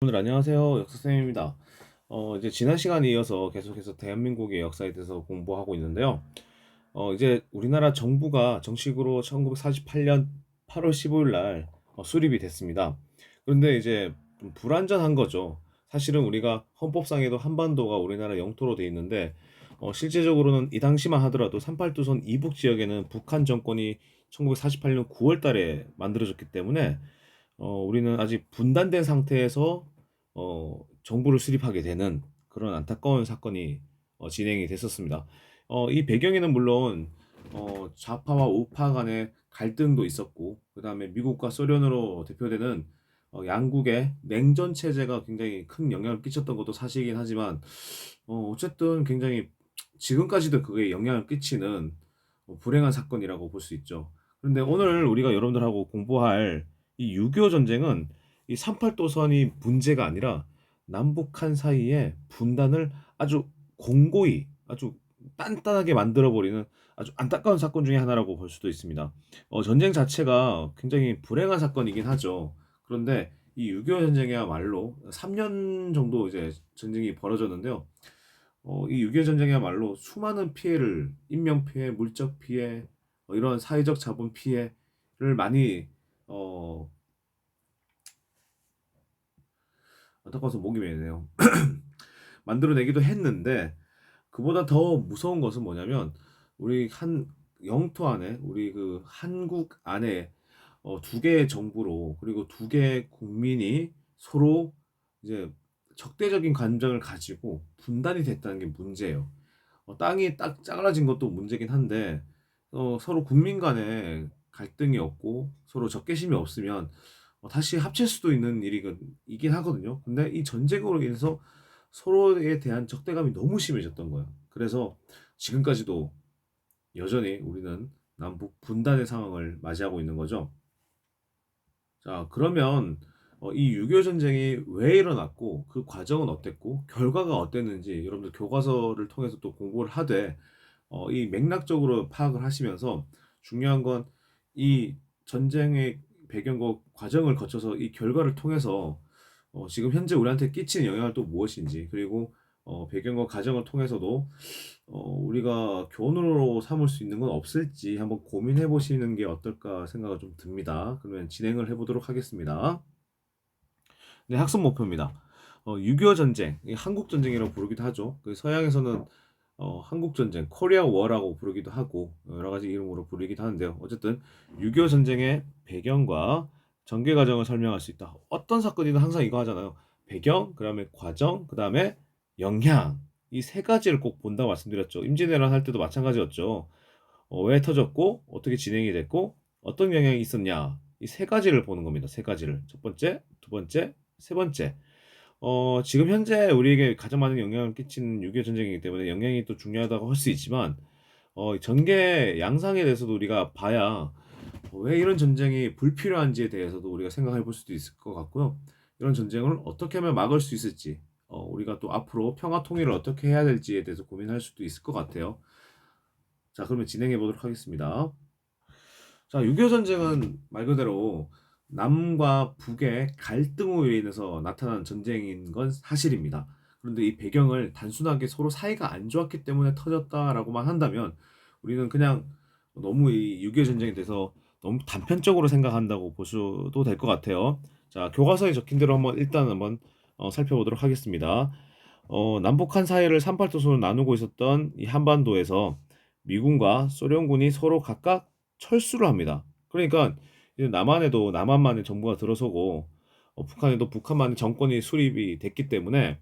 오늘 안녕하세요. 역사쌤입니다. 이제 지난 시간에 이어서 계속해서 대한민국의 역사에 대해서 공부하고 있는데요. 이제 우리나라 정부가 정식으로 1948년 8월 15일 날 수립이 됐습니다. 그런데 이제 좀 불완전한 거죠. 사실은 우리가 헌법상에도 한반도가 우리나라 영토로 돼 있는데 실제적으로는 이 당시만 하더라도 38도선 이북 지역에는 북한 정권이 1948년 9월 달에 만들어졌기 때문에 우리는 아직 분단된 상태에서 정부를 수립하게 되는 그런 안타까운 사건이 진행이 됐었습니다. 이 배경에는 물론 좌파와 우파 간의 갈등도 있었고, 그 다음에 미국과 소련으로 대표되는 양국의 냉전 체제가 굉장히 큰 영향을 끼쳤던 것도 사실이긴 하지만, 어쨌든 굉장히 지금까지도 그게 영향을 끼치는 불행한 사건이라고 볼 수 있죠. 그런데 오늘 우리가 여러분들하고 공부할 이 6.25 전쟁은 이 38도선이 문제가 아니라 남북한 사이의 분단을 아주 공고히 아주 단단하게 만들어버리는 아주 안타까운 사건 중에 하나라고 볼 수도 있습니다. 전쟁 자체가 굉장히 불행한 사건이긴 하죠. 그런데 이 6.25 전쟁이야말로 3년 정도 이제 전쟁이 벌어졌는데요. 이 6.25 전쟁이야말로 수많은 피해를, 인명 피해, 물적 피해, 이런 사회적 자본 피해를 많이 어, 안타까워서 목이 메이네요. 만들어내기도 했는데 그보다 더 무서운 것은 뭐냐면 우리 한 영토 안에 우리 그 한국 안에 두 개의 정부로 그리고 두 개의 국민이 서로 이제 적대적인 감정을 가지고 분단이 됐다는 게 문제예요. 땅이 딱 짜그라진 것도 문제긴 한데 서로 국민 간에 갈등이 없고 서로 적개심이 없으면 다시 합칠 수도 있는 일이긴 하거든요. 근데 이 전쟁으로 인해서 서로에 대한 적대감이 너무 심해졌던 거예요. 그래서 지금까지도 여전히 우리는 남북 분단의 상황을 맞이하고 있는 거죠. 자, 그러면 이 6.25 전쟁이 왜 일어났고 그 과정은 어땠고 결과가 어땠는지 여러분들 교과서를 통해서 또 공부를 하되 이 맥락적으로 파악을 하시면서 중요한 건 이 전쟁의 배경과 과정을 거쳐서 이 결과를 통해서 지금 현재 우리한테 끼치는 영향을 또 무엇인지 그리고 배경과 과정을 통해서도 우리가 교훈으로 삼을 수 있는 건 없을지 한번 고민해 보시는 게 어떨까 생각이 좀 듭니다. 그러면 진행을 해보도록 하겠습니다. 네, 학습 목표입니다. 6.25 전쟁, 이 한국 전쟁이라고 부르기도 하죠. 그 서양에서는 한국 전쟁, 코리아 워라고 부르기도 하고 여러 가지 이름으로 부르기도 하는데요. 어쨌든 6.25 전쟁의 배경과 전개 과정을 설명할 수 있다. 어떤 사건이든 항상 이거 하잖아요. 배경, 그다음에 과정, 그다음에 영향. 이 세 가지를 꼭 본다고 말씀드렸죠. 임진왜란 할 때도 마찬가지였죠. 왜 터졌고 어떻게 진행이 됐고 어떤 영향이 있었냐. 이 세 가지를 보는 겁니다. 세 가지를. 첫 번째, 두 번째, 세 번째. 지금 현재 우리에게 가장 많은 영향을 끼치는 6.25 전쟁이기 때문에 영향이 또 중요하다고 할 수 있지만 전개 양상에 대해서도 우리가 봐야 왜 이런 전쟁이 불필요한지에 대해서도 우리가 생각해 볼 수도 있을 것 같고요. 이런 전쟁을 어떻게 하면 막을 수 있을지, 우리가 또 앞으로 평화 통일을 어떻게 해야 될지에 대해서 고민할 수도 있을 것 같아요. 자, 그러면 진행해 보도록 하겠습니다. 자, 6.25 전쟁은 말 그대로 남과 북의 갈등으로 인해서 나타난 전쟁인 건 사실입니다. 그런데 이 배경을 단순하게 서로 사이가 안 좋았기 때문에 터졌다라고만 한다면 우리는 그냥 너무 이 6.25 전쟁에 대해서 너무 단편적으로 생각한다고 보셔도 될 것 같아요. 자, 교과서에 적힌 대로 일단 한번 살펴보도록 하겠습니다. 남북한 사이를 38도선으로 나누고 있었던 이 한반도에서 미군과 소련군이 서로 각각 철수를 합니다. 그러니까 이제 남한에도 남한만의 정부가 들어서고 북한에도 북한만의 정권이 수립이 됐기 때문에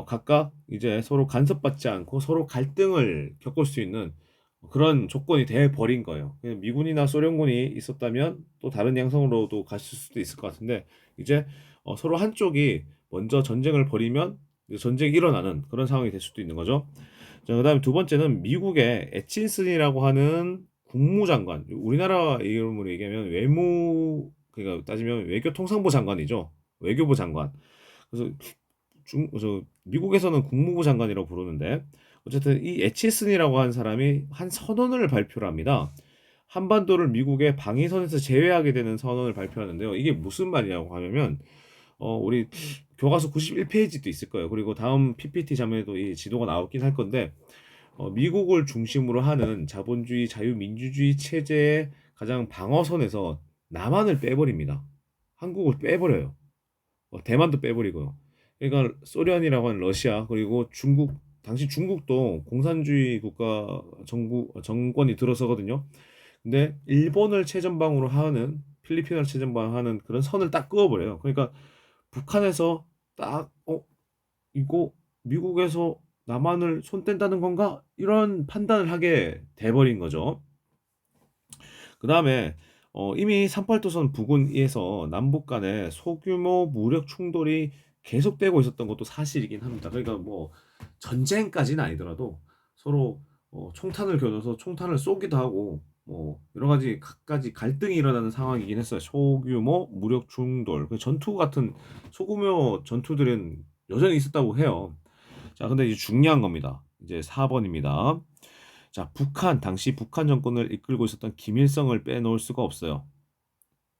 각각 이제 서로 간섭받지 않고 서로 갈등을 겪을 수 있는 그런 조건이 돼 버린 거예요. 그냥 미군이나 소련군이 있었다면 또 다른 양상으로도 갔을 수도 있을 것 같은데 이제 서로 한쪽이 먼저 전쟁을 벌이면 이제 전쟁이 일어나는 그런 상황이 될 수도 있는 거죠. 자, 그다음에 두 번째는 미국의 에친슨이라고 하는 국무장관, 우리나라 이름으로 얘기하면 외무, 그러니까 따지면 외교통상부 장관이죠. 외교부 장관. 그래서 미국에서는 국무부 장관이라고 부르는데 어쨌든 이 에치슨이라고 하는 사람이 한 선언을 발표를 합니다. 한반도를 미국의 방위선에서 제외하게 되는 선언을 발표하는데요. 이게 무슨 말이냐고 하면 우리 교과서 91페이지도 있을 거예요. 그리고 다음 PPT 자료에도 이 지도가 나오긴 할 건데 미국을 중심으로 하는 자본주의 자유민주주의 체제의 가장 방어선에서 남한을 빼버립니다. 한국을 빼버려요. 대만도 빼버리고요. 그러니까 소련이라고 하는 러시아 그리고 중국 당시 중국도 공산주의 국가 정권이 들어서거든요. 근데 일본을 최전방으로 하는 필리핀을 최전방으로 하는 그런 선을 딱 그어버려요. 그러니까 북한에서 딱 이거 미국에서 남한을 손 뗀다는 건가? 이런 판단을 하게 돼버린 거죠. 그 다음에 이미 38도선 부근에서 남북 간의 소규모 무력 충돌이 계속되고 있었던 것도 사실이긴 합니다. 그러니까 뭐 전쟁까지는 아니더라도 서로 총탄을 겨눠서 총탄을 쏘기도 하고 뭐 여러 가지 각가지 갈등이 일어나는 상황이긴 했어요. 소규모 무력 충돌, 그 전투 같은 소규모 전투들은 여전히 있었다고 해요. 자, 근데 이제 중요한 겁니다. 이제 4번입니다. 자, 당시 북한 정권을 이끌고 있었던 김일성을 빼놓을 수가 없어요.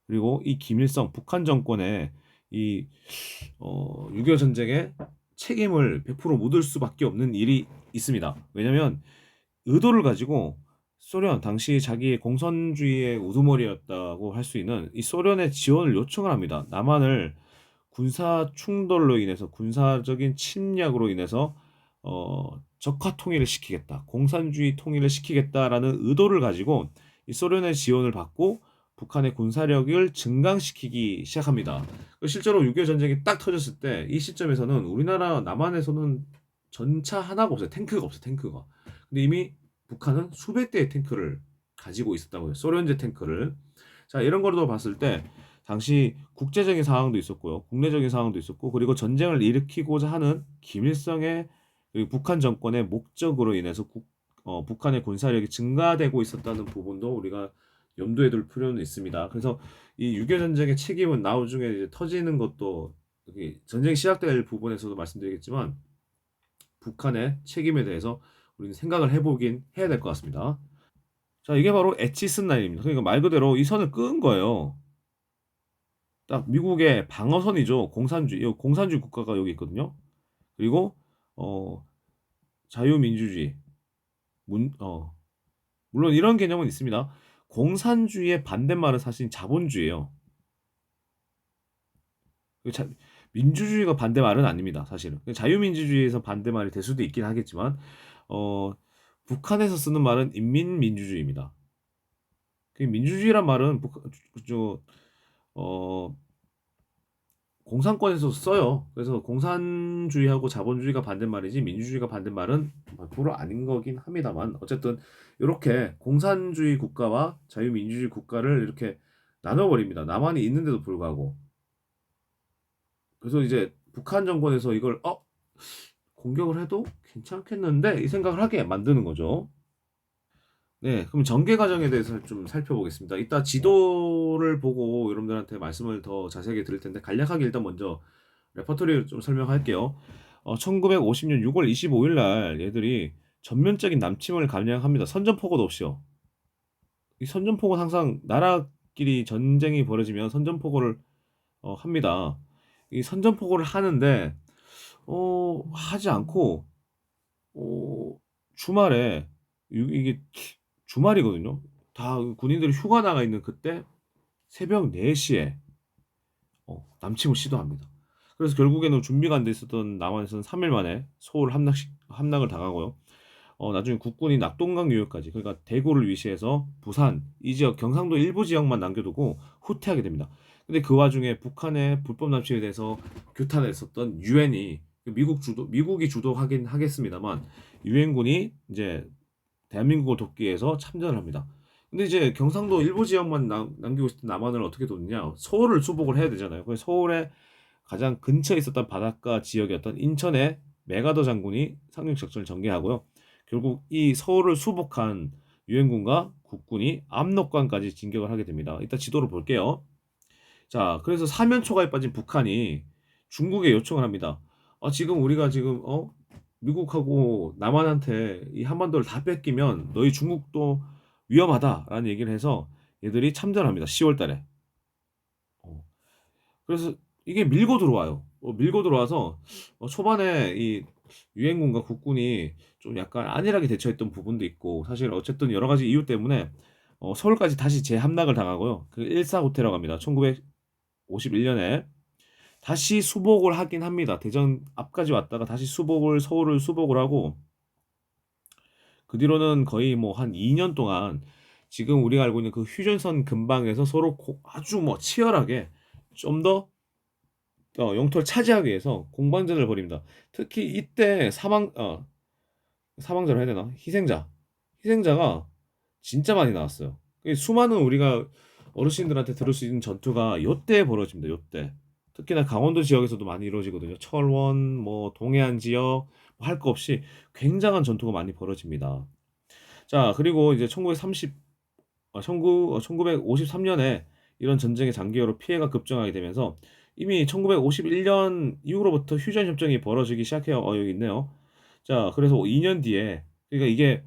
그리고 이 김일성, 북한 정권의 이 6.25 전쟁에 책임을 100% 묻을 수밖에 없는 일이 있습니다. 왜냐면 의도를 가지고 소련, 당시 자기의 공산주의의 우두머리였다고 할 수 있는 이 소련의 지원을 요청을 합니다. 남한을 군사 충돌로 인해서 군사적인 침략으로 인해서 적화 통일을 시키겠다, 공산주의 통일을 시키겠다라는 의도를 가지고 이 소련의 지원을 받고 북한의 군사력을 증강시키기 시작합니다. 실제로 6.25 전쟁이 딱 터졌을 때 이 시점에서는 우리나라 남한에서는 전차 하나가 없어요. 탱크가 없어요. 탱크가. 근데 이미 북한은 수백 대의 탱크를 가지고 있었다고요. 소련제 탱크를. 자, 이런 걸로 봤을 때 당시 국제적인 상황도 있었고요. 국내적인 상황도 있었고, 그리고 전쟁을 일으키고자 하는 김일성의 북한 정권의 목적으로 인해서 북한의 군사력이 증가되고 있었다는 부분도 우리가 염두에 둘 필요는 있습니다. 그래서 이 6.25 전쟁의 책임은 나중에 이제 터지는 것도 전쟁이 시작될 부분에서도 말씀드리겠지만 북한의 책임에 대해서 우리는 생각을 해보긴 해야 될 것 같습니다. 자, 이게 바로 에치슨 라인입니다. 그러니까 말 그대로 이 선을 끄은 거예요. 딱 미국의 방어선이죠. 공산주의 국가가 여기 있거든요. 그리고 어, 자유민주주의, 물론 이런 개념은 있습니다. 공산주의의 반대말은 사실 자본주의예요. 그 민주주의가 반대말은 아닙니다. 사실은 자유민주주의에서 반대말이 될 수도 있긴 하겠지만 어, 북한에서 쓰는 말은 인민민주주의입니다. 그 민주주의란 말은 어, 공산권에서 써요. 그래서 공산주의하고 자본주의가 반대말이지 민주주의가 반대말은 100% 아닌 거긴 합니다만 어쨌든 이렇게 공산주의 국가와 자유민주주의 국가를 이렇게 나눠버립니다. 남한이 있는데도 불구하고. 그래서 이제 북한 정권에서 이걸 공격을 해도 괜찮겠는데 이 생각을 하게 만드는 거죠. 네, 그럼 전개 과정에 대해서 좀 살펴보겠습니다. 이따 지도를 보고 여러분들한테 말씀을 더 자세하게 드릴 텐데 간략하게 일단 먼저 레퍼토리를 좀 설명할게요. 1950년 6월 25일 날 얘들이 전면적인 남침을 감행합니다. 선전포고도 없이요. 이 선전포고는 항상 나라끼리 전쟁이 벌어지면 선전포고를 합니다. 이 선전포고를 하는데 하지 않고 주말에 이게 주말이거든요. 다 군인들이 휴가 나가 있는 그때 새벽 4시에 남침을 시도합니다. 그래서 결국에는 준비가 안 돼 있었던 남한에서는 3일 만에 서울 함락을 당하고요. 나중에 국군이 낙동강 유역까지, 그러니까 대구를 위시해서 부산 이 지역 경상도 일부 지역만 남겨두고 후퇴하게 됩니다. 근데 그 와중에 북한의 불법 남침에 대해서 규탄을 했었던 유엔이 미국이 주도하긴 하겠습니다만 유엔군이 이제 대한민국을 돕기 위해서 참전을 합니다. 근데 이제 경상도 일부 지역만 남기고 있었던 남한을 어떻게 돕느냐? 서울을 수복을 해야 되잖아요. 그래서 서울에 가장 근처에 있었던 바닷가 지역이었던 인천의 메가더 장군이 상륙 작전을 전개하고요. 결국 이 서울을 수복한 유엔군과 국군이 압록강까지 진격을 하게 됩니다. 이따 지도를 볼게요. 자, 그래서 사면 초가에 빠진 북한이 중국에 요청을 합니다. 지금 우리가 지금 미국하고 남한한테 이 한반도를 다 뺏기면 너희 중국도 위험하다라는 얘기를 해서 얘들이 참전합니다. 10월 달에. 그래서 이게 밀고 들어와요. 밀고 들어와서 초반에 이 유엔군과 국군이 좀 약간 안일하게 대처했던 부분도 있고 사실 어쨌든 여러 가지 이유 때문에 서울까지 다시 재함락을 당하고요. 그 일사후퇴라고 합니다. 1951년에 다시 수복을 하긴 합니다. 대전 앞까지 왔다가 다시 서울을 수복을 하고 그 뒤로는 거의 뭐 한 2년 동안 지금 우리가 알고 있는 그 휴전선 근방에서 서로 아주 뭐 치열하게 좀 더 영토를 차지하기 위해서 공방전을 벌입니다. 특히 이때 사망자로 해야 되나? 희생자가 진짜 많이 나왔어요. 수많은 우리가 어르신들한테 들을 수 있는 전투가 요때 벌어집니다. 요때. 특히나 강원도 지역에서도 많이 이루어지거든요. 철원, 뭐 동해안 지역 뭐 할 거 없이 굉장한 전투가 많이 벌어집니다. 자, 그리고 이제 1953년에 이런 전쟁의 장기화로 피해가 급증하게 되면서 이미 1951년 이후로부터 휴전 협정이 벌어지기 시작해요. 여기 있네요. 자, 그래서 2년 뒤에 그러니까 이게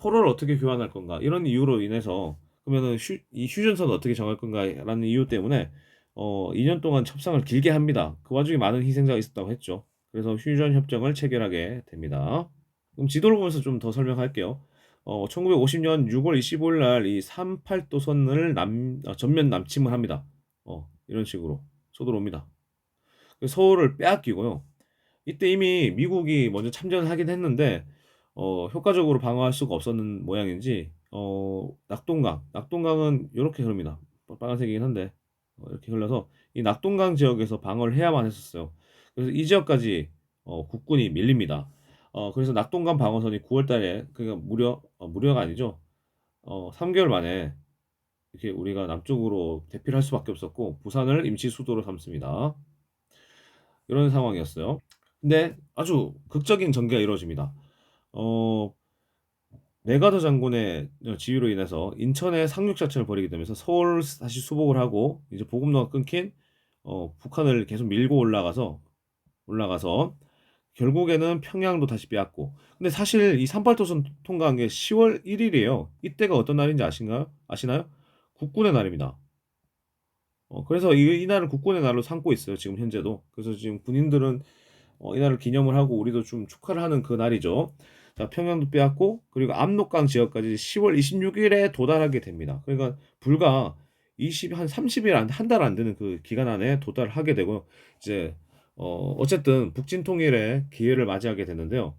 포로를 어떻게 교환할 건가 이런 이유로 인해서 그러면은 이 휴전선을 어떻게 정할 건가라는 이유 때문에 2년 동안 협상을 길게 합니다. 그 와중에 많은 희생자가 있었다고 했죠. 그래서 휴전 협정을 체결하게 됩니다. 그럼 지도를 보면서 좀 더 설명할게요. 1950년 6월 25일 날 이 38도선을 전면 남침을 합니다. 이런 식으로 서들어옵니다. 서울을 빼앗기고요. 이때 이미 미국이 먼저 참전을 하긴 했는데 효과적으로 방어할 수가 없었는 모양인지 낙동강은 이렇게 흐릅니다. 빨간색이긴 한데 이렇게 흘러서 이 낙동강 지역에서 방어를 해야만 했었어요. 그래서 이 지역까지 국군이 밀립니다. 그래서 낙동강 방어선이 9월 달에 그러니까 무려가 아니죠. 3개월 만에 이렇게 우리가 남쪽으로 대피를 할 수밖에 없었고 부산을 임시 수도로 삼습니다. 이런 상황이었어요. 근데 아주 극적인 전개가 이루어집니다. 어, 메가더 장군의 지휘로 인해서 인천에 상륙작전을 벌이게 되면서 서울 다시 수복을 하고 이제 보급로가 끊긴 북한을 계속 밀고 올라가서 결국에는 평양도 다시 빼앗고. 근데 사실 이 38도선 통과한 게 10월 1일이에요. 이때가 어떤 날인지 아시나요? 국군의 날입니다. 그래서 이 날을 국군의 날로 삼고 있어요. 지금 현재도. 그래서 지금 군인들은 이날을 기념을 하고 우리도 좀 축하를 하는 그 날이죠. 자, 평양도 빼앗고 그리고 압록강 지역까지 10월 26일에 도달하게 됩니다. 그러니까 불과 한 30일 한 달 안 되는 그 기간 안에 도달하게 되고 이제 어쨌든 북진 통일의 기회를 맞이하게 되는데요.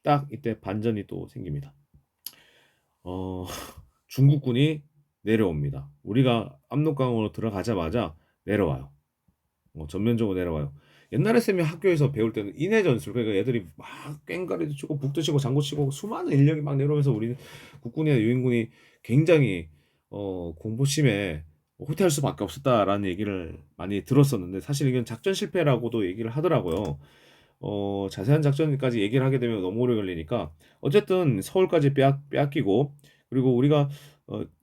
딱 이때 반전이 또 생깁니다. 어, 중국군이 내려옵니다. 우리가 압록강으로 들어가자마자 내려와요. 전면적으로 내려와요. 옛날에 쌤이 학교에서 배울 때는 인해 전술 그러니까 애들이 막 꽹과리도 치고 북도 치고 장구 치고 수많은 인력이 막 내려오면서 우리는 국군이나 유엔군이 굉장히 공포심에 후퇴할 수밖에 없었다라는 얘기를 많이 들었었는데 사실 이건 작전 실패라고도 얘기를 하더라고요. 자세한 작전까지 얘기를 하게 되면 너무 오래 걸리니까 어쨌든 서울까지 빼앗기고 그리고 우리가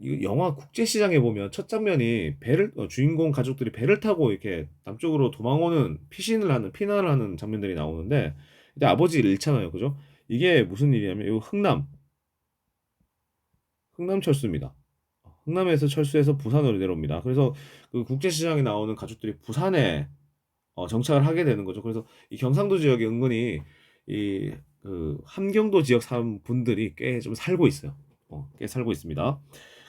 이 영화 국제시장에 보면 첫 장면이 주인공 가족들이 배를 타고 이렇게 남쪽으로 피난을 하는 장면들이 나오는데 이때 아버지를 잃잖아요, 그죠? 이게 무슨 일이냐면 이 흥남 철수입니다. 흥남에서 철수해서 부산으로 내려옵니다. 그래서 그 국제시장에 나오는 가족들이 부산에 정착을 하게 되는 거죠. 그래서 이 경상도 지역에 은근히 이 그 함경도 지역 사람 분들이 꽤 좀 살고 있어요. 꽤 살고 있습니다.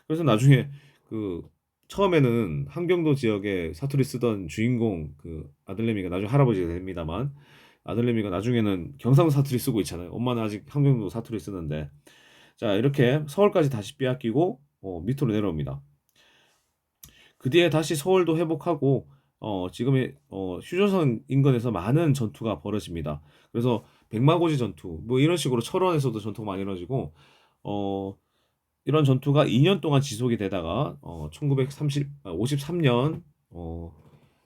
그래서 나중에 그 처음에는 함경도 지역에 사투리 쓰던 주인공 그 아들내미가 나중에 할아버지가 됩니다만 아들내미가 나중에는 경상도 사투리 쓰고 있잖아요. 엄마는 아직 함경도 사투리 쓰는데 자 이렇게 서울까지 다시 빼앗기고 밑으로 내려옵니다. 그 뒤에 다시 서울도 회복하고 지금의 휴전선 인근에서 많은 전투가 벌어집니다. 그래서 백마고지 전투 뭐 이런 식으로 철원에서도 전투가 많이 이루어지고 어, 이런 전투가 2년 동안 지속이 되다가 1953년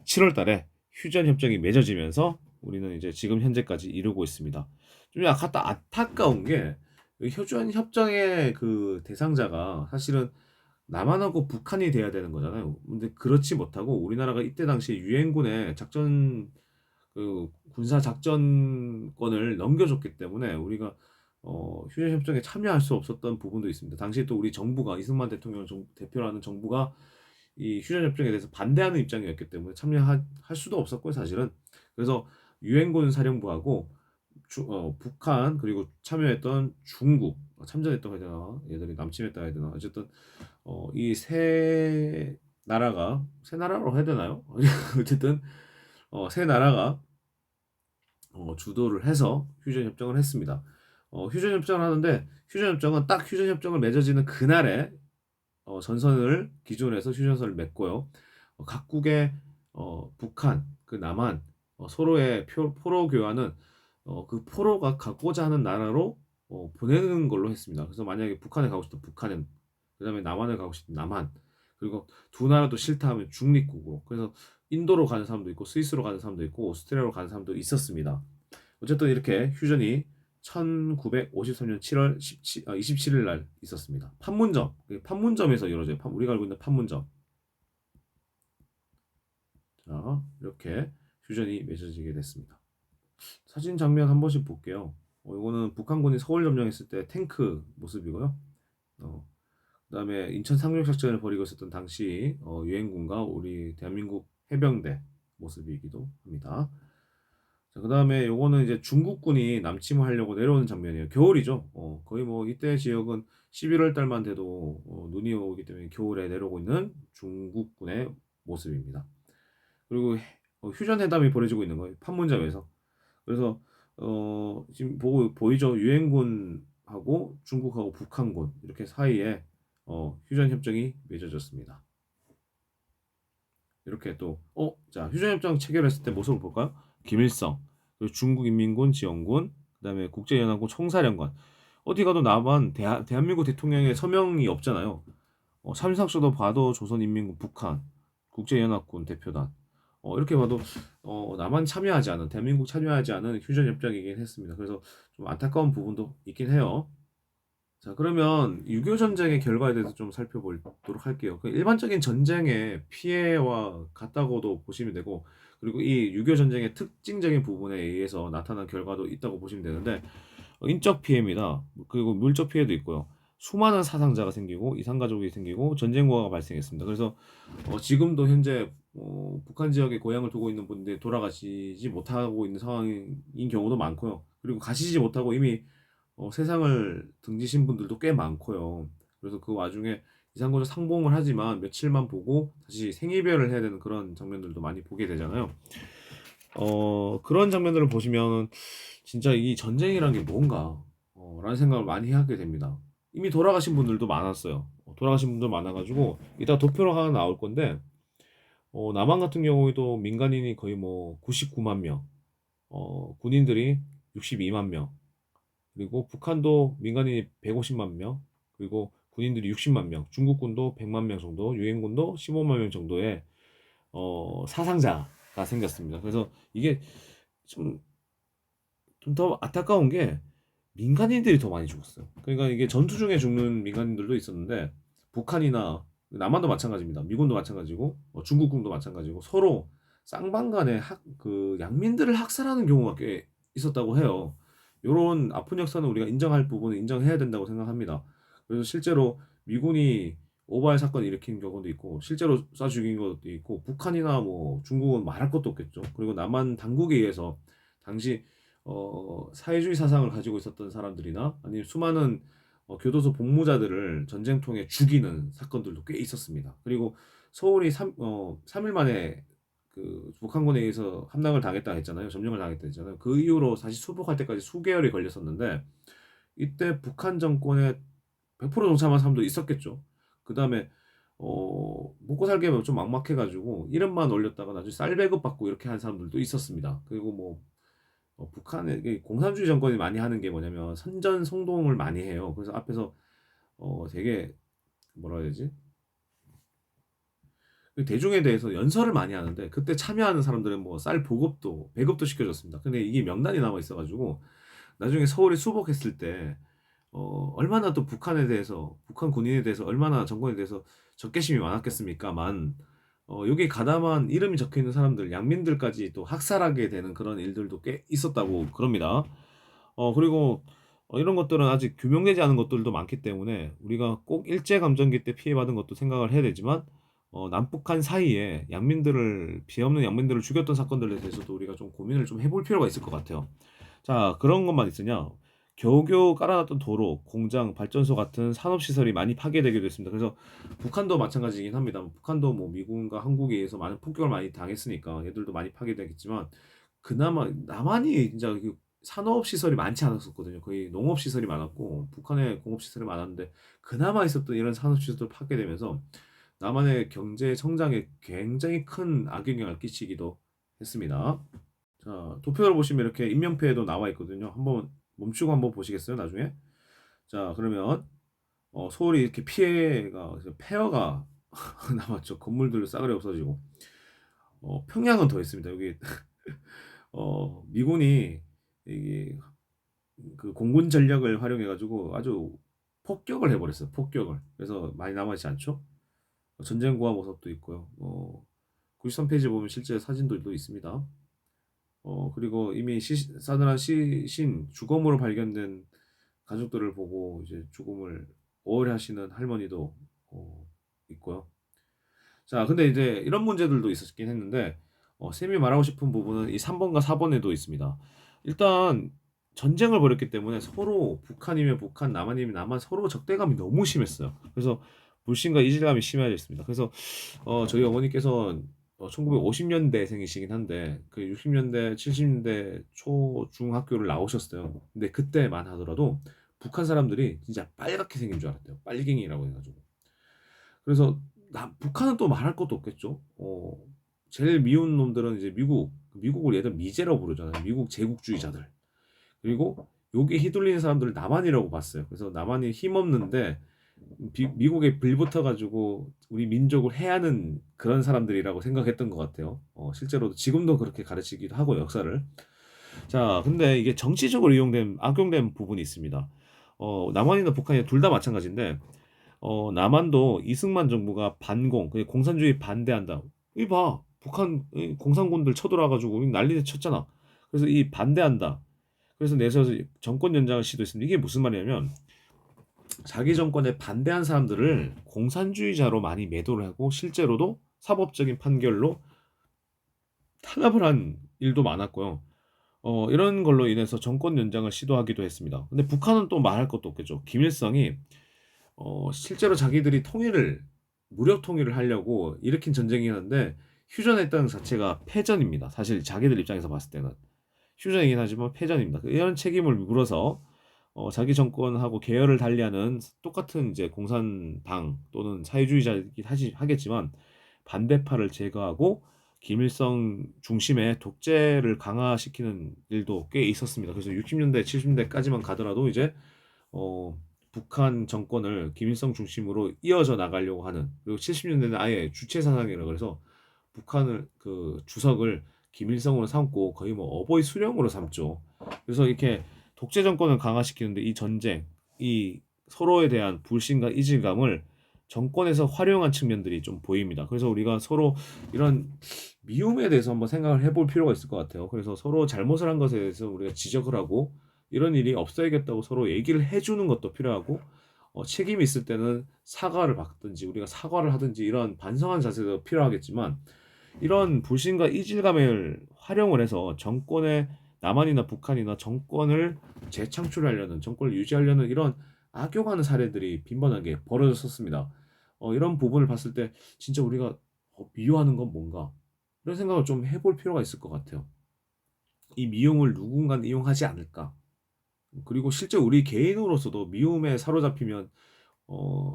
7월 달에 휴전 협정이 맺어지면서 우리는 이제 지금 현재까지 이루고 있습니다. 좀 약간 안타까운 게 휴전 협정의 그 대상자가 사실은 남한하고 북한이 돼야 되는 거잖아요. 근데 그렇지 못하고 우리나라가 이때 당시에 유엔군의 군사 작전권을 넘겨줬기 때문에 우리가 휴전 협정에 참여할 수 없었던 부분도 있습니다. 당시에 또 우리 정부가 이승만 대통령을 대표로 하는 정부가 이 휴전협정에 대해서 반대하는 입장이었기 때문에 참여할 수도 없었고요, 사실은. 그래서 유엔군 사령부하고 북한 그리고 참여했던 중국 참전했다고 해야 되나 얘들이 남침했다고 해야 되나 어쨌든 이 세 나라가 세 나라로 해야 되나요? 어쨌든 세 나라가 주도를 해서 휴전협정을 했습니다. 휴전협정을 하는데 휴전협정은 딱 휴전협정을 맺어지는 그날에 전선을 기준으로 해서 휴전선을 맺고요. 각국의 북한, 그 남한 서로의 포로 교환은 그 포로가 갖고자 하는 나라로 보내는 걸로 했습니다. 그래서 만약에 북한에 가고 싶다 북한은, 그다음에 남한을 가고 싶다 남한, 그리고 두 나라도 싫다 하면 중립국으로. 그래서 인도로 가는 사람도 있고 스위스로 가는 사람도 있고 오스트리아로 가는 사람도 있었습니다. 어쨌든 이렇게 휴전이 1953년 7월 27일 날 있었습니다. 판문점에서 이루어져요. 우리가 알고 있는 판문점. 자, 이렇게 휴전이 맺어지게 됐습니다. 사진 장면 한 번씩 볼게요. 이거는 북한군이 서울 점령했을 때 탱크 모습이고요. 그다음에 인천 상륙 작전을 벌이고 있었던 당시 유엔군과 우리 대한민국 해병대 모습이기도 합니다. 자, 그다음에 요거는 이제 중국군이 남침을 하려고 내려오는 장면이에요. 겨울이죠. 거의 뭐 이때 지역은 11월 달만 돼도 눈이 오기 때문에 겨울에 내려오고 있는 중국군의 모습입니다. 그리고 휴전회담이 벌어지고 있는 거예요. 판문점에서. 그래서 지금 보이죠? 유엔군하고 중국하고 북한군 이렇게 사이에 휴전협정이 맺어졌습니다. 이렇게 또 자, 휴전협정 체결했을 때 모습을 볼까요? 김일성, 그리고 중국인민군 지원군, 그다음에 국제연합국 총사령관. 어디 가도 남한 대한민국 대통령의 서명이 없잖아요. 참석서도 봐도 조선인민군 북한, 국제연합군 대표단. 이렇게 봐도 남한 참여하지 않은 대한민국 참여하지 않은 휴전협정이긴 했습니다. 그래서 좀 안타까운 부분도 있긴 해요. 자, 그러면 6.25 전쟁의 결과에 대해서 좀 살펴보도록 할게요. 그 일반적인 전쟁의 피해와 같다고도 보시면 되고, 그리고 이 6.25 전쟁의 특징적인 부분에 의해서 나타난 결과도 있다고 보시면 되는데, 인적 피해입니다. 그리고 물적 피해도 있고요. 수많은 사상자가 생기고 이산 가족이 생기고 전쟁고가 발생했습니다. 그래서 지금도 현재 북한 지역에 고향을 두고 있는 분들이 돌아가시지 못하고 있는 상황인 경우도 많고요. 그리고 가시지 못하고 이미 세상을 등지신 분들도 꽤 많고요. 그래서 그 와중에 이산고조 상봉을 하지만 며칠만 보고 다시 생이별을 해야 되는 그런 장면들도 많이 보게 되잖아요. 그런 장면들을 보시면 진짜 이 전쟁이란 게 뭔가 라는 생각을 많이 하게 됩니다. 이미 돌아가신 분들도 많았어요. 돌아가신 분들 많아가지고 이따 도표로 하나 나올 건데 남한 같은 경우에도 민간인이 거의 뭐 99만 명, 군인들이 62만 명, 그리고 북한도 민간인이 150만 명, 그리고 군인들이 60만 명, 중국군도 100만 명 정도, 유엔군도 15만 명 정도의 사상자가 생겼습니다. 그래서 이게 좀 더 안타까운 게 민간인들이 더 많이 죽었어요. 그러니까 이게 전투 중에 죽는 민간인들도 있었는데 북한이나 남한도 마찬가지입니다. 미군도 마찬가지고 중국군도 마찬가지고 서로 쌍방간에 그 양민들을 학살하는 경우가 꽤 있었다고 해요. 이런 아픈 역사는 우리가 인정할 부분은 인정해야 된다고 생각합니다. 그래서 실제로 미군이 오발 사건 일으킨 경우도 있고 실제로 쏴 죽인 것도 있고 북한이나 뭐 중국은 말할 것도 없겠죠. 그리고 남한 당국에 의해서 당시 사회주의 사상을 가지고 있었던 사람들이나 아니면 수많은 교도소 복무자들을 전쟁통에 죽이는 사건들도 꽤 있었습니다. 그리고 서울이 3일 만에 그 북한군에 의해서 함락을 당했다 했잖아요. 점령을 당했다 했잖아요. 그 이후로 다시 수복할 때까지 수개월이 걸렸었는데 이때 북한 정권에 100% 동참한 사람도 있었겠죠. 그 다음에 먹고 살기가 좀 막막해가지고 이름만 올렸다가 나중에 쌀 배급 받고 이렇게 한 사람들도 있었습니다. 그리고 뭐 북한의 공산주의 정권이 많이 하는 게 뭐냐면 선전송동을 많이 해요. 그래서 앞에서 되게 뭐라 해야 되지? 그 대중에 대해서 연설을 많이 하는데 그때 참여하는 사람들은 뭐 쌀 보급도 배급도 시켜줬습니다. 근데 이게 명단이 남아 있어가지고 나중에 서울에 수복했을 때 얼마나 또 북한에 대해서 북한 군인에 대해서 얼마나 정권에 대해서 적개심이 많았겠습니까만 여기 가담한 이름이 적혀 있는 사람들 양민들까지 또 학살하게 되는 그런 일들도 꽤 있었다고 그럽니다. 그리고 이런 것들은 아직 규명되지 않은 것들도 많기 때문에 우리가 꼭 일제감정기 때 피해받은 것도 생각을 해야 되지만 남북한 사이에 양민들을 피해 없는 양민들을 죽였던 사건들에 대해서도 우리가 좀 고민을 좀 해볼 필요가 있을 것 같아요. 자, 그런 것만 있으냐? 겨우겨우 깔아놨던 도로, 공장, 발전소 같은 산업시설이 많이 파괴되기도 했습니다. 그래서 북한도 마찬가지긴 합니다. 북한도 뭐 미국과 한국에 의해서 많은 폭격을 많이 당했으니까 얘들도 많이 파괴되겠지만 그나마 남한이 진짜 그 산업시설이 많지 않았었거든요. 거의 농업시설이 많았고 북한에 공업시설이 많았는데 그나마 있었던 이런 산업시설도 파괴되면서 남한의 경제 성장에 굉장히 큰 악영향을 끼치기도 했습니다. 자, 도표를 보시면 이렇게 인명피해도 나와 있거든요. 한번 멈추고 한번 보시겠어요, 나중에? 자, 그러면 서울이 이렇게 피해가 폐허가 남았죠. 건물들도 싸그리 없어지고. 평양은 더 있습니다. 여기 미군이 이게 그 공군 전력을 활용해 가지고 아주 폭격을 해버렸어요. 폭격을. 그래서 많이 남아있지 않죠? 전쟁 고아 모습도 있고요. 93페이지 보면 실제 사진들도 있습니다. 그리고 이미 싸늘한 시신 주검으로 발견된 가족들을 보고 이제 죽음을 오월하시는 할머니도 있고요. 자, 근데 이제 이런 문제들도 있었긴 했는데 쌤이 말하고 싶은 부분은 이 3번과 4번에도 있습니다. 일단 전쟁을 벌였기 때문에 서로 북한이면 북한, 남한이면 남한 서로 적대감이 너무 심했어요. 그래서 불신과 이질감이 심해졌습니다. 그래서 저희 어머니께서 1950년대생이시긴 한데 그 60년대, 70년대 초, 중 학교를 나오셨어요. 근데 그때만 하더라도 북한 사람들이 진짜 빨갛게 생긴 줄 알았대요. 빨갱이라고 해가지고. 그래서 북한은 또 말할 것도 없겠죠. 제일 미운 놈들은 이제 미국을 얘들 미제라고 부르잖아요. 미국 제국주의자들. 그리고 여기에 휘둘리는 사람들을 남한이라고 봤어요. 그래서 남한이 힘없는데 미국에 빌붙어가지고 우리 민족을 해하는 그런 사람들이라고 생각했던 것 같아요. 실제로도 지금도 그렇게 가르치기도 하고 역사를. 자, 근데 이게 정치적으로 악용된 부분이 있습니다. 남한이나 북한이 둘 다 마찬가지인데 남한도 이승만 정부가 반공, 그 공산주의 반대한다. 이 봐, 북한 공산군들 쳐들어와가지고 난리 쳤잖아. 그래서 이 반대한다. 그래서 내세워서 정권 연장을 시도했습니다. 이게 무슨 말이냐면 자기 정권에 반대한 사람들을 공산주의자로 많이 매도를 하고 실제로도 사법적인 판결로 탄압을 한 일도 많았고요. 이런 걸로 인해서 정권 연장을 시도하기도 했습니다. 근데 북한은 또 말할 것도 없겠죠. 김일성이 실제로 자기들이 무력 통일을 하려고 일으킨 전쟁이었는데 휴전했다는 자체가 패전입니다. 사실 자기들 입장에서 봤을 때는 휴전이긴 하지만 패전입니다. 이런 책임을 물어서 자기 정권하고 계열을 달리하는 똑같은 이제 공산당 또는 사회주의자이긴 하겠지만 반대파를 제거하고 김일성 중심의 독재를 강화시키는 일도 꽤 있었습니다. 그래서 60년대, 70년대까지만 가더라도 이제 북한 정권을 김일성 중심으로 이어져 나가려고 하는 그리고 70년대는 아예 주체 사상이라 그래서 북한을 그 주석을 김일성으로 삼고 거의 뭐 어버이 수령으로 삼죠. 그래서 이렇게 독재 정권을 강화시키는데 이 전쟁, 이 서로에 대한 불신과 이질감을 정권에서 활용한 측면들이 좀 보입니다. 그래서 우리가 서로 이런 미움에 대해서 한번 생각을 해볼 필요가 있을 것 같아요. 그래서 서로 잘못을 한 것에 대해서 우리가 지적을 하고 이런 일이 없어야겠다고 서로 얘기를 해주는 것도 필요하고 책임이 있을 때는 사과를 받든지 우리가 사과를 하든지 이런 반성하는 자세도 필요하겠지만 이런 불신과 이질감을 활용을 해서 정권의 남한이나 북한이나 정권을 재창출하려는 정권을 유지하려는 이런 악용하는 사례들이 빈번하게 벌어졌었습니다. 이런 부분을 봤을 때 진짜 우리가 미워하는 건 뭔가 이런 생각을 좀 해볼 필요가 있을 것 같아요. 이 미움을 누군가는 이용하지 않을까? 그리고 실제 우리 개인으로서도 미움에 사로잡히면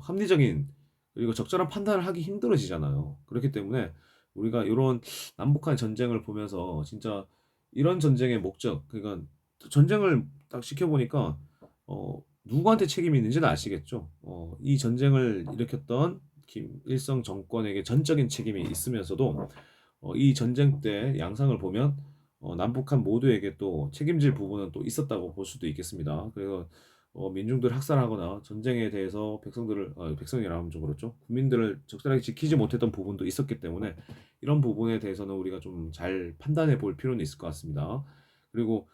합리적인 그리고 적절한 판단을 하기 힘들어지잖아요. 그렇기 때문에 우리가 이런 남북한 전쟁을 보면서 진짜 이런 전쟁의 목적, 그러니까 전쟁을 딱 지켜보니까 누구한테 책임이 있는지는 아시겠죠? 이 전쟁을 일으켰던 김일성 정권에게 전적인 책임이 있으면서도 이 전쟁 때 양상을 보면 남북한 모두에게 또 책임질 부분은 또 있었다고 볼 수도 있겠습니다. 그래서 민중들 학살하거나 전쟁에 대해서 백성이라 하면 좀 그렇죠. 국민들을 적절하게 지키지 못했던 부분도 있었기 때문에 이런 부분에 대해서는 우리가 좀 잘 판단해 볼 필요는 있을 것 같습니다. 그리고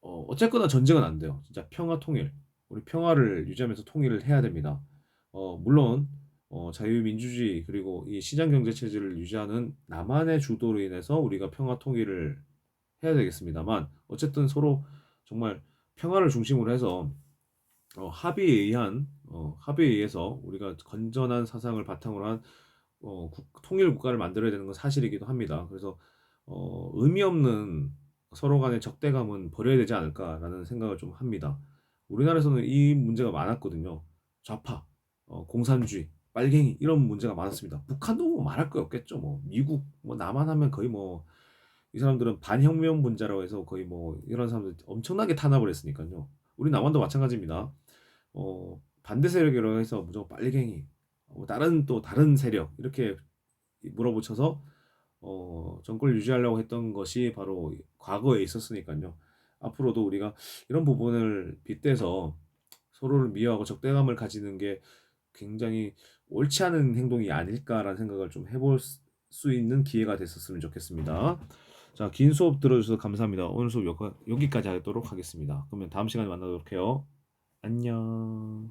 어쨌거나 전쟁은 안 돼요. 진짜 평화 통일. 우리 평화를 유지하면서 통일을 해야 됩니다. 물론 자유민주주의 그리고 이 시장 경제 체제를 유지하는 남한의 주도로 인해서 우리가 평화 통일을 해야 되겠습니다만 어쨌든 서로 정말 평화를 중심으로 해서 합의에 의해서 우리가 건전한 사상을 바탕으로 한 통일 국가를 만들어야 되는 건 사실이기도 합니다. 그래서 의미 없는 서로 간의 적대감은 버려야 되지 않을까라는 생각을 좀 합니다. 우리나라에서는 이 문제가 많았거든요. 좌파, 공산주의, 빨갱이 이런 문제가 많았습니다. 북한도 뭐 말할 거 없겠죠. 뭐 미국, 뭐 남한 하면 거의 뭐 이 사람들은 반혁명 분자라고 해서 거의 뭐 이런 사람들 엄청나게 탄압을 했으니까요. 우리 남한도 마찬가지입니다. 반대 세력이라고 해서 무조건 빨갱이, 다른 또 다른 세력 이렇게 물어붙여서 정권을 유지하려고 했던 것이 바로 과거에 있었으니까요. 앞으로도 우리가 이런 부분을 빗대서 서로를 미워하고 적대감을 가지는 게 굉장히 옳지 않은 행동이 아닐까라는 생각을 좀 해볼 수 있는 기회가 됐었으면 좋겠습니다. 자, 긴 수업 들어주셔서 감사합니다. 오늘 수업 여기까지 하도록 하겠습니다. 그러면 다음 시간에 만나도록 해요. 안녕.